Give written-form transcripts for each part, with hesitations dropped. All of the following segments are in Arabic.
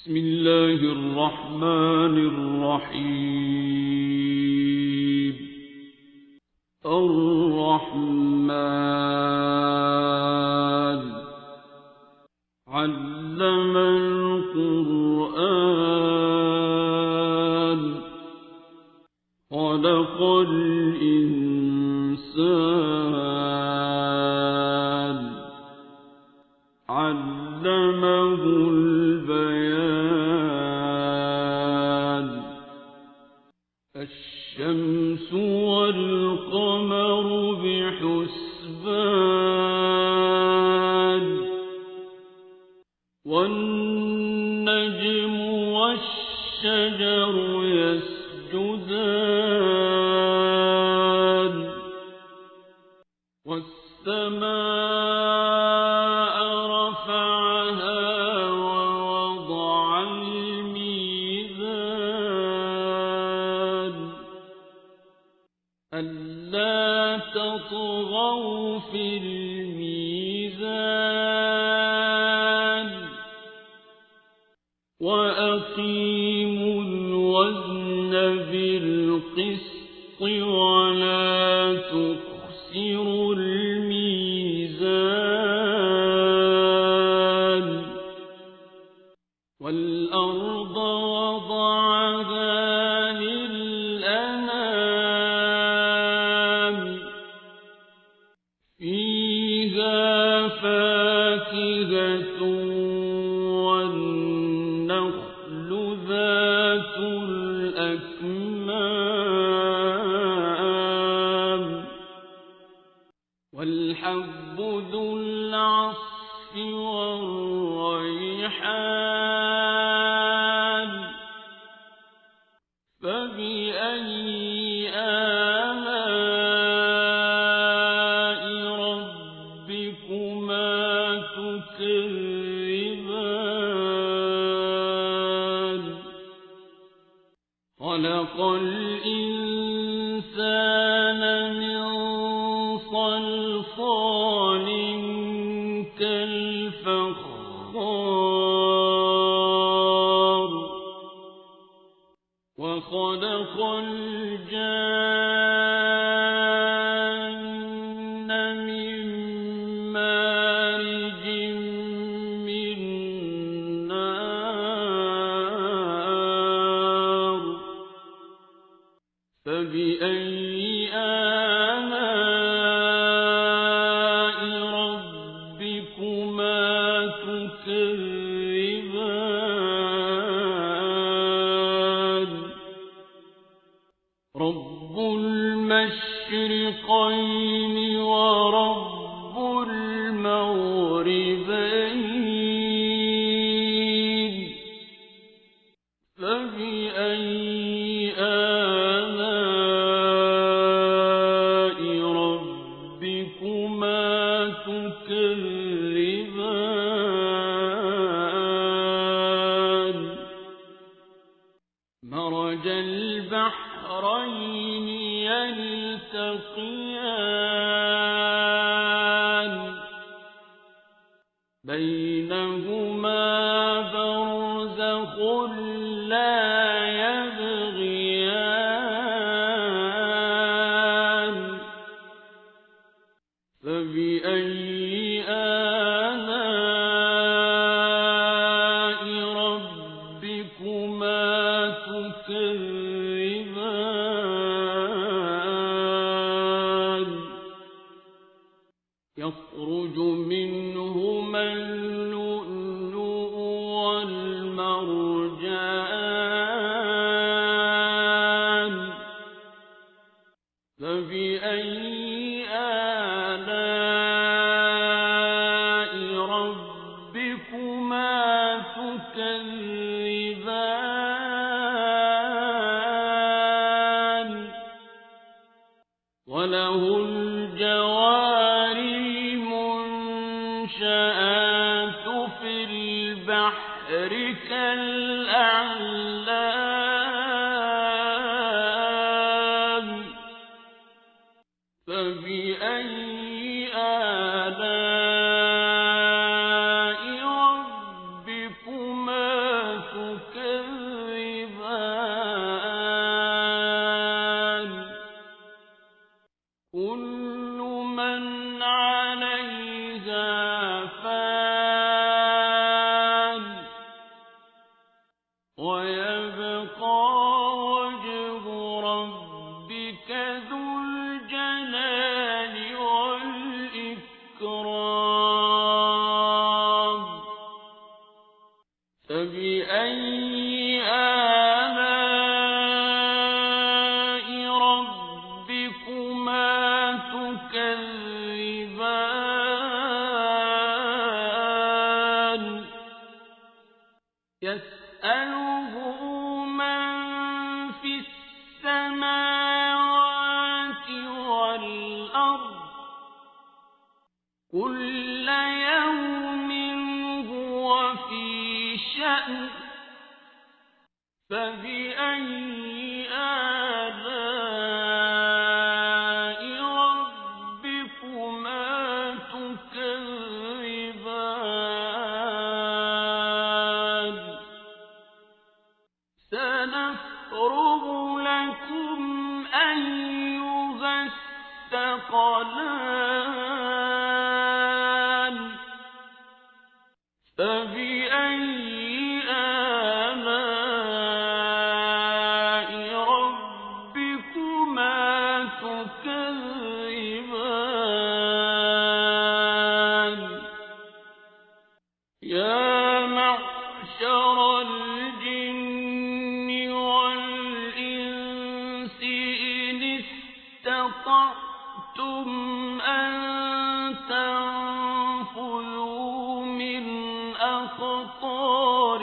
بسم الله الرحمن الرحيم. الرحمن علم القرآن خلق الإنسان علمه البيان. الشمس والقمر بحسبان والنجم والشجر يسجدان والسماء رفعها ووضع الميزان ألا تطغوا في الميزان وأقيموا الوزن بالقسط ولا تخسروا الميزان. والأرض وضعها للأنام فيها فاكهة والنخل ذات الأكمام والحب ذو العصف والريحان فبأي آلاء ربكما تكذبان. خلق الإنسان من صلصال كالفخار وخلق الجان من مارج من نار فبأي آلاء ربكما تكذبان. رب المشرقين ورب المغربين فبأي آلاء ربكما تكذبان. مرج البحرين يلتقيان بينهما برزخ لا يبغيان فبأي آلاء ربكما تكذبان. يخرج منهما اللؤلؤ والمرجان فبأي آلاء ربكما تكذبان. وله الجوار المنشآت في البحر كالأعلام من عليها فان ويبقى وجه ربك ذو الجلال والإكرام فبأي آلاء ربكما تكذبان يسأله من في السماوات والأرض كل يوم هو في شأن فبأي آلاء ربكما تكذبان سنفرغ لكم أيها الثقلان فبأي آلاء ربكما تكذبان يا معشر الجن والإنس إن استطعتم أن تنفذوا من أقطار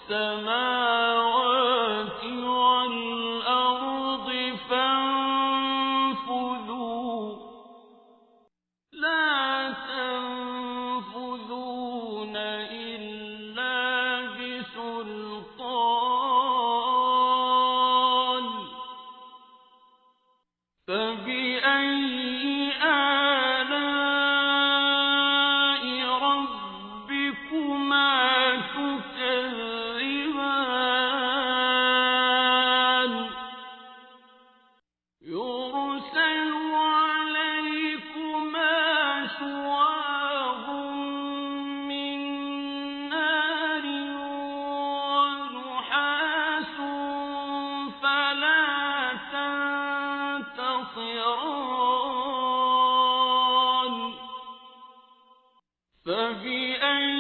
السماوات والأرض فانفذوا لا تنفذون إلا بسلطان فبأي آلاء ربكما تكذبان يرسل عليكما شواظ من نار ونحاس فلا تنتصران فبأي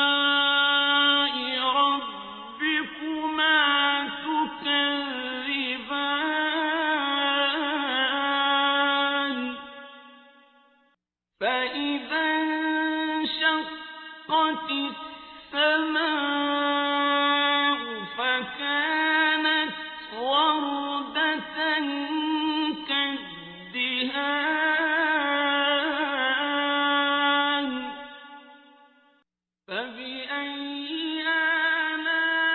آلاء ربكما تكذبان فإذا انشقت السماء فكانت وردة كالدهان فبأي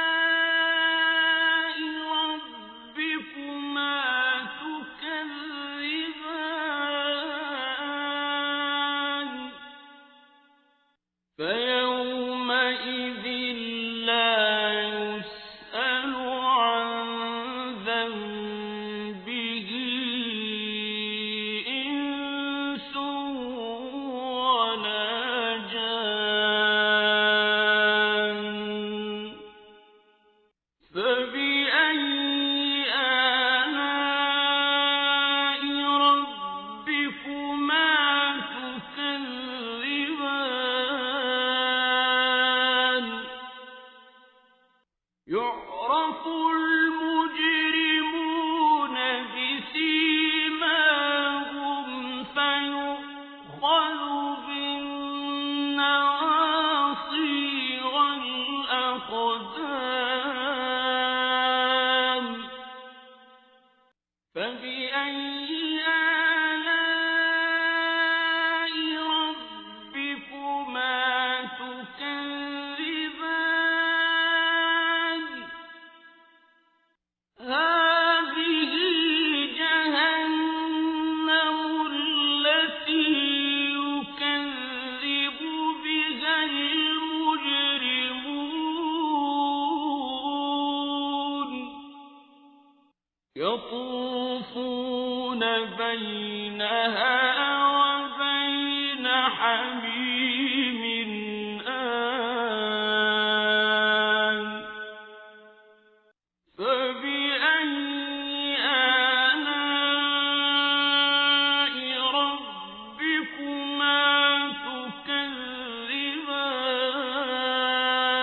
آلاء ربكما تكذبان فيومئذ بينها وبين حميم آن فبأي آلاء ربكما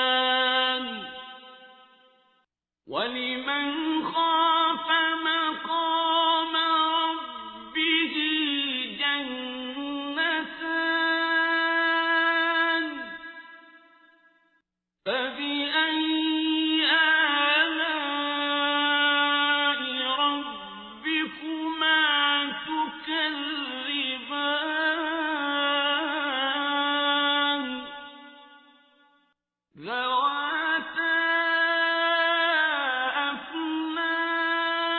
تكذبان ولمن خاف مقام ربه جنتان فبأي آلاء ربكما تكذبان ذواتا أفنان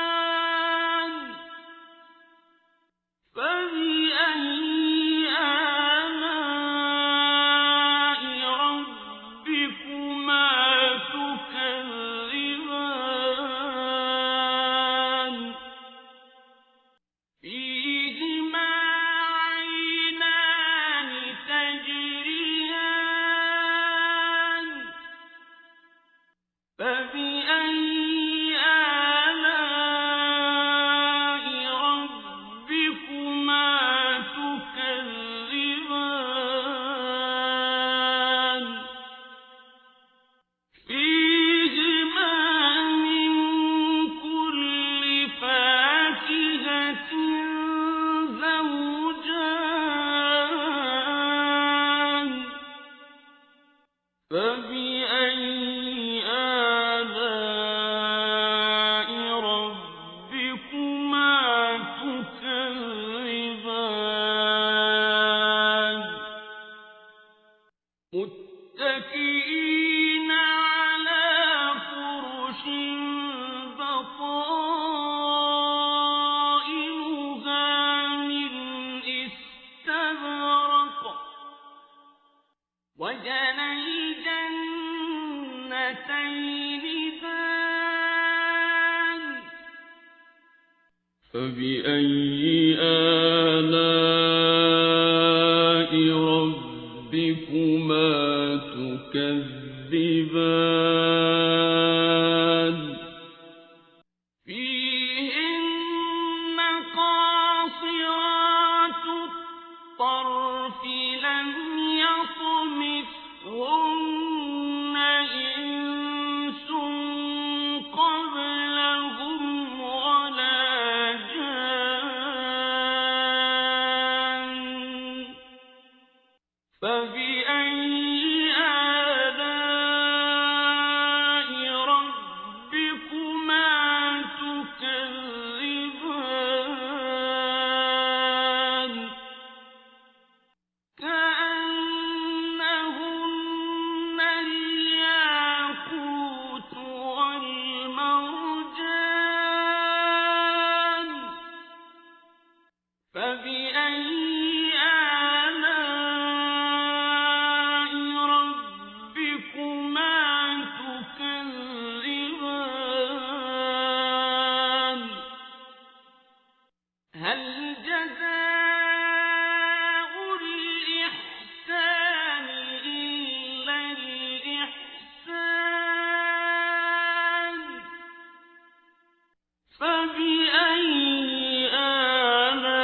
فبأي آلاء ربكما تكذبان فيهما عينان تجريان فبأي آلاء ربكما تكذبان فيهما من كل فاكهة زوجان فبأي آلاء ربكما تكذبان متكئين على فرش بطائنها من استبرق وجنى الجنتين دان فبأي آلاء ربكما تكذبان فيهن قاصرات الطرف لم يطمثهن إنس قبلهم ولا جان فبأي آلاء ربكما تكذبان كأنهن الياقوت والمرجان فبأي آلاء ربكما تكذبان هل جزاء الإحسان إلا الإحسان فبأي آلاء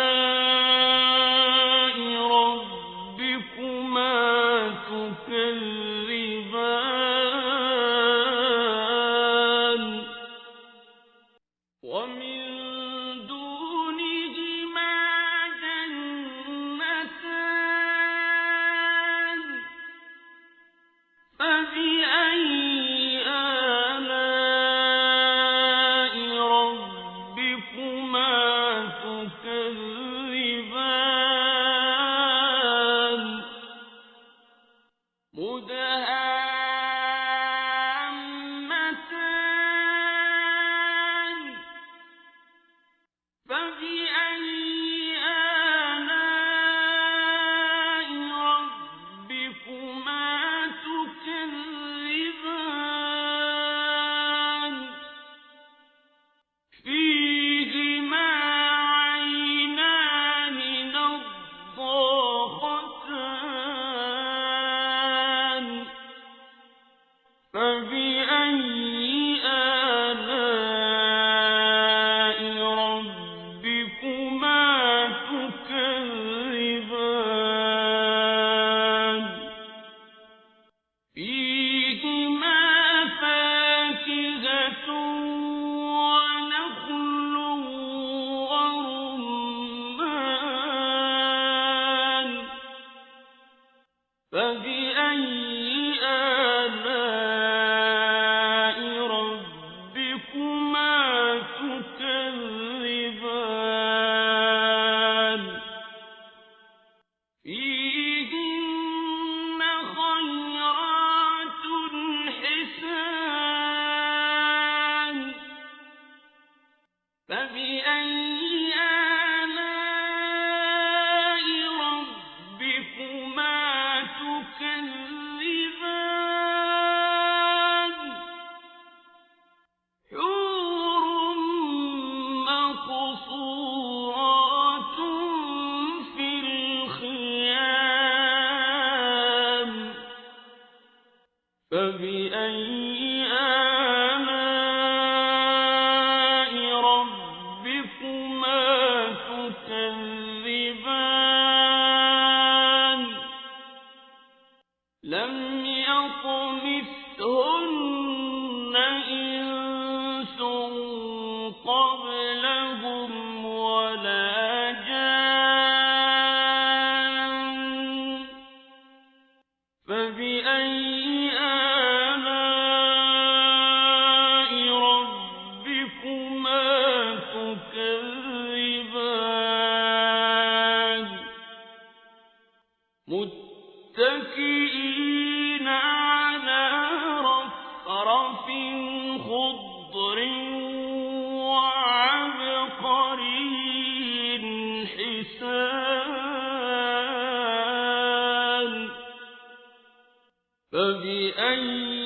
لم يطمثهن إنس قبلهم ولا جان فبأي آلاء ربكما تكذبان متكئين على رفرف خضر وعبقري حسان فبأي